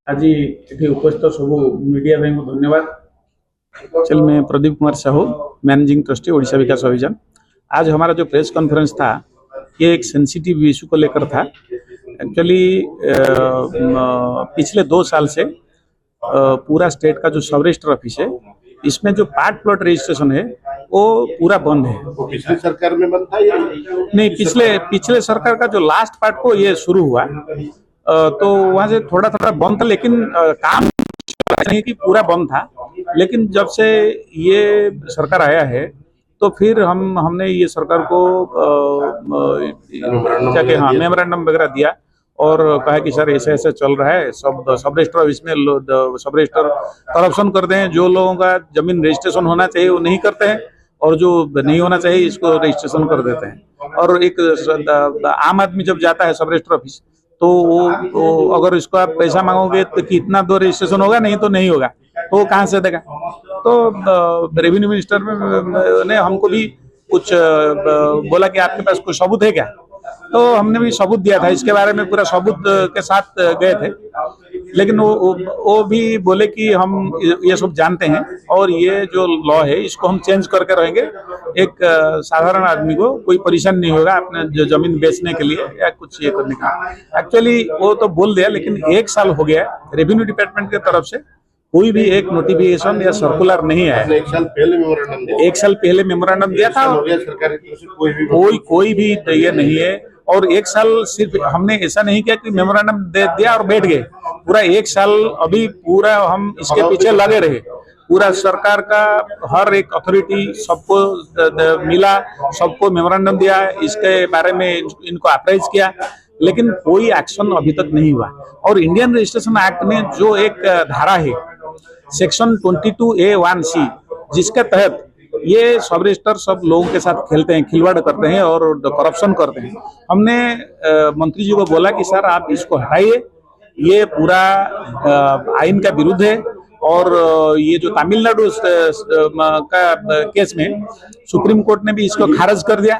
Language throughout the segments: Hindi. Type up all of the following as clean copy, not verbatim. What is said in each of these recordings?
आज ये उपस्थित सब मीडिया भाई को धन्यवाद। चल मैं प्रदीप कुमार साहू, मैनेजिंग ट्रस्टी ओडिशा विकास अभियान। आज हमारा जो प्रेस कॉन्फ्रेंस था ये एक सेंसिटिव इशू को लेकर था। एक्चुअली पिछले 2 साल से पूरा स्टेट का जो सब रजिस्टर ऑफिस है इसमें जो पार्ट प्लॉट रजिस्ट्रेशन है वो पूरा बंद है। वो पिछली सरकार में बंद था या नहीं, पिछले सरकार का जो लास्ट पार्ट को ये शुरू हुआ तो वहां से थोड़ा थोड़ा बंद था, लेकिन काम नहीं कि पूरा बंद था। लेकिन जब से ये सरकार आया है तो फिर हमने ये सरकार को क्या कहे, हाँ, मेमोरेंडम वगैरह दिया और कहा कि सर ऐसे ऐसे चल रहा है, सब रजिस्टर इसमें सब रजिस्टर करप्शन करते हैं। जो लोगों का जमीन रजिस्ट्रेशन होना चाहिए वो नहीं करते हैं और जो नहीं होना चाहिए इसको रजिस्ट्रेशन कर देते हैं। और एक आम आदमी जब जाता है सब रजिस्टर ऑफिस तो वो अगर इसको आप पैसा मांगोगे तो कितना दो रजिस्ट्रेशन होगा, नहीं तो नहीं होगा, तो वो कहाँ से देगा। तो रेवेन्यू मिनिस्टर ने हमको भी कुछ बोला कि आपके पास कोई सबूत है क्या, तो हमने भी सबूत दिया था। इसके बारे में पूरा सबूत के साथ गए थे, लेकिन वो भी बोले कि हम ये सब जानते हैं और ये जो लॉ है इसको हम चेंज करके रहेंगे। एक साधारण आदमी को कोई परेशान नहीं होगा अपने जो जमीन बेचने के लिए या कुछ ये करने का। एक्चुअली वो तो बोल दिया, लेकिन 1 साल हो गया रेवेन्यू डिपार्टमेंट की तरफ से कोई भी एक नोटिफिकेशन या सर्कुलर नहीं आया। 1 साल पहले मेमोरेंडम दिया, 1 साल पहले मेमोरेंडम दिया था, सरकार की तरफ से कोई भी ये नहीं है। और 1 साल सिर्फ हमने ऐसा नहीं किया कि मेमोरेंडम दे दिया और बैठ गए। पूरा 1 साल अभी पूरा हम इसके पीछे लगे रहे। पूरा सरकार का हर एक अथॉरिटी सबको मिला, सबको मेमोरेंडम दिया, इसके बारे में इनको अप्राइज किया, लेकिन कोई एक्शन अभी तक नहीं हुआ। और इंडियन रजिस्ट्रेशन एक्ट में जो एक धारा है सेक्शन 22A(1)(c), जिसके तहत ये सब रजिस्टर सब लोगों के साथ खेलते हैं, खिलवाड़ करते हैं और करप्शन करते हैं। हमने मंत्री जी को बोला कि सर आप इसको हटाइए, ये पूरा आइन का विरुद्ध है। और ये जो तमिलनाडु का केस में सुप्रीम कोर्ट ने भी इसको खारिज कर दिया।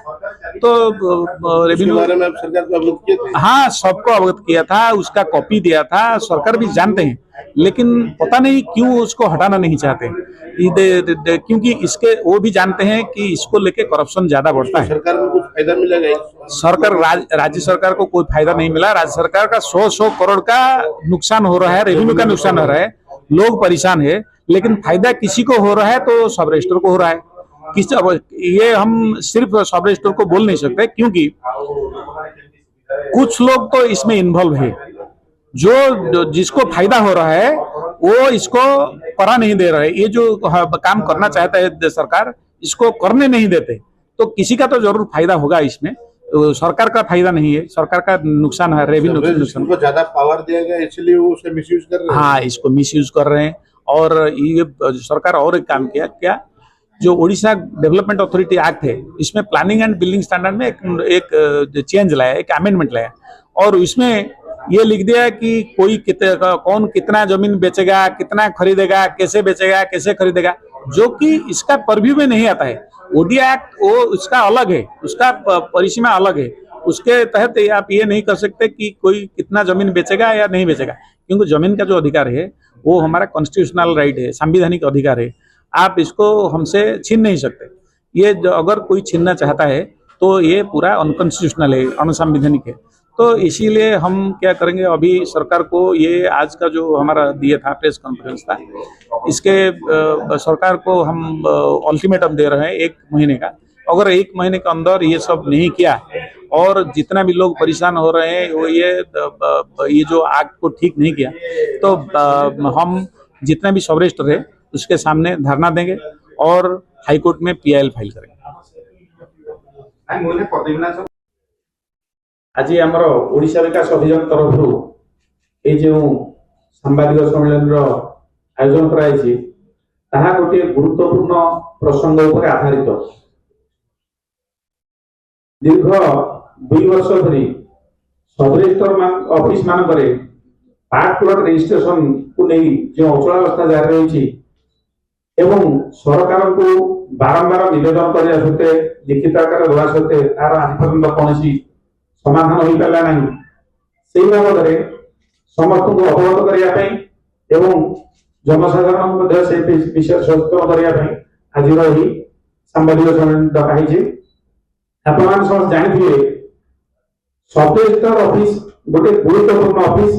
तो रेवेन्यू बारे में आप सरकार को अवगत किए थे? हाँ, सबको अवगत किया था, उसका कॉपी दिया था, सरकार भी जानते हैं, लेकिन पता नहीं क्यों उसको हटाना नहीं चाहते। क्योंकि इसके वो भी जानते हैं कि इसको लेके करप्शन ज्यादा बढ़ता है। सरकार को कुछ फायदा मिलेगा? सरकार राज्य सरकार को कोई फायदा नहीं मिला। राज्य सरकार का 100 करोड़ का नुकसान हो रहा है, रेवेन्यू का नुकसान हो रहा है, लोग परेशान है, लेकिन फायदा किसी को हो रहा है तो सब रजिस्टर को हो रहा है। ये हम सिर्फ सब रजिस्टर को बोल नहीं सकते, क्योंकि कुछ लोग तो इसमें इन्वॉल्व है। जो जिसको फायदा हो रहा है वो इसको करा नहीं दे रहे। ये जो काम करना चाहता है सरकार इसको करने नहीं देते, तो किसी का तो जरूर फायदा होगा इसमें। सरकार का फायदा नहीं है, सरकार का नुकसान है, रेवेन्यू नुकसान। को ज्यादा पावर दिया गया इसलिए वो उसे मिसयूज कर रहे हैं। हाँ, इसको मिसयूज कर रहे हैं। और ये सरकार और एक काम किया क्या, जो ओडिशा डेवलपमेंट अथॉरिटी एक्ट है इसमें प्लानिंग एंड बिल्डिंग स्टैंडर्ड में एक चेंज लाया, एक अमेंडमेंट लाया, और इसमें ये लिख दिया कि कौन कितना जमीन बेचेगा, कितना खरीदेगा, कैसे बेचेगा, कैसे खरीदेगा, जो कि इसका परव्यू में नहीं आता है। ओडिया एक्ट वो उसका अलग है, उसका परिसीमा अलग है। उसके तहत आप ये नहीं कर सकते कि कोई कितना जमीन बेचेगा या नहीं बेचेगा, क्योंकि जमीन का जो अधिकार है वो हमारा कॉन्स्टिट्यूशनल राइट है, संवैधानिक अधिकार है। आप इसको हमसे छीन नहीं सकते। ये अगर कोई छीनना चाहता है तो ये पूरा अनकॉन्स्टिट्यूशनल है, अनसंवैधानिक है। तो इसीलिए हम क्या करेंगे, अभी सरकार को ये आज का जो हमारा दिया था प्रेस कॉन्फ्रेंस था, इसके सरकार को हम अल्टीमेटम दे रहे हैं 1 महीने का। अगर 1 महीने के अंदर ये सब नहीं किया और जितना भी लोग परेशान हो रहे हैं वो ये जो एक्ट को ठीक नहीं किया, तो हम जितना भी सब रजिस्टर है उसके सामने धरना देंगे और हाईकोर्ट में PIL फाइल करेंगे। आज आमर ओडिशा विकास अभियान तरफ ये जो सांबादिक सम्मेलन आयोजन कराई गोटे गुरुत्वपूर्ण प्रसंग उपर आधारित। दीर्घ 2 वर्ष धरी सब रजिस्टर ऑफिस मान पार्ट प्लॉट रजिस्ट्रेशन को नहीं जो अचलावस्था जारी रही एवं सरकार को बारंबार निवेदन करने सत्वे लिखित आकार देवा सत्वे तार आज पर्यंत कौन समाधान हो पारा ना। से बाबद समस्त को अवगत करने एवं जनसाधारण से विषय सचेतन करने आज सांबादिक सम्मेलन डकाई आप जानते सब रजिस्टर ऑफिस गोटे गुरुत्वपूर्ण ऑफिस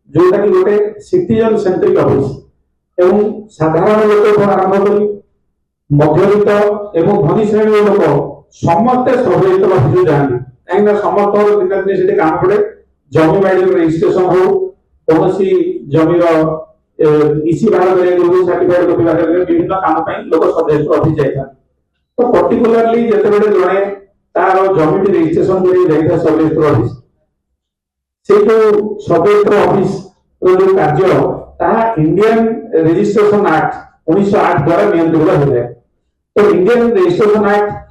जोटा कि गोटे सिटीजन सेंट्रिक ऑफिस एवं साधारण लोक आरंभ कर मध्यवित्त एवं धनी श्रेणी लोक समस्ते सब रजिस्टर ऑफिस जाती कहीं समस्त दिन दिन से काम पड़े जमी बाड़ी रजिस्ट्रेशन हो कौन जमीर इसी बाहर सर्टिफाइड कॉपी बाहर विभिन्न काम लोक सब रजिस्टर ऑफिस जाता तो पर्टिकुलरली जिते जड़े तार जमी रजिस्ट्रेशन कर सब रजिस्टर ऑफिस से जो सब रजिस्टर ऑफिस जो कार्य ताहा इंडियन रजिस्ट्रेशन एक्ट 1908 द्वारा नियंत्रित होता है तो इंडियन रजिस्ट्रेशन एक्ट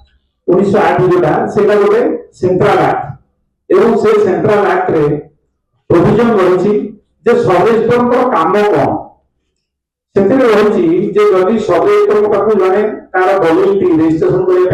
1908 जोटा सेटा गोटे सेंट्रल एक्ट एवं से सेंट्रल एक्ट रे प्रोविजन रही जे सब रजिस्टर को काम कोन सेते रही जे जदी सब रजिस्टर को पाखु जने तार वैलिडिटी रजिस्ट्रेशन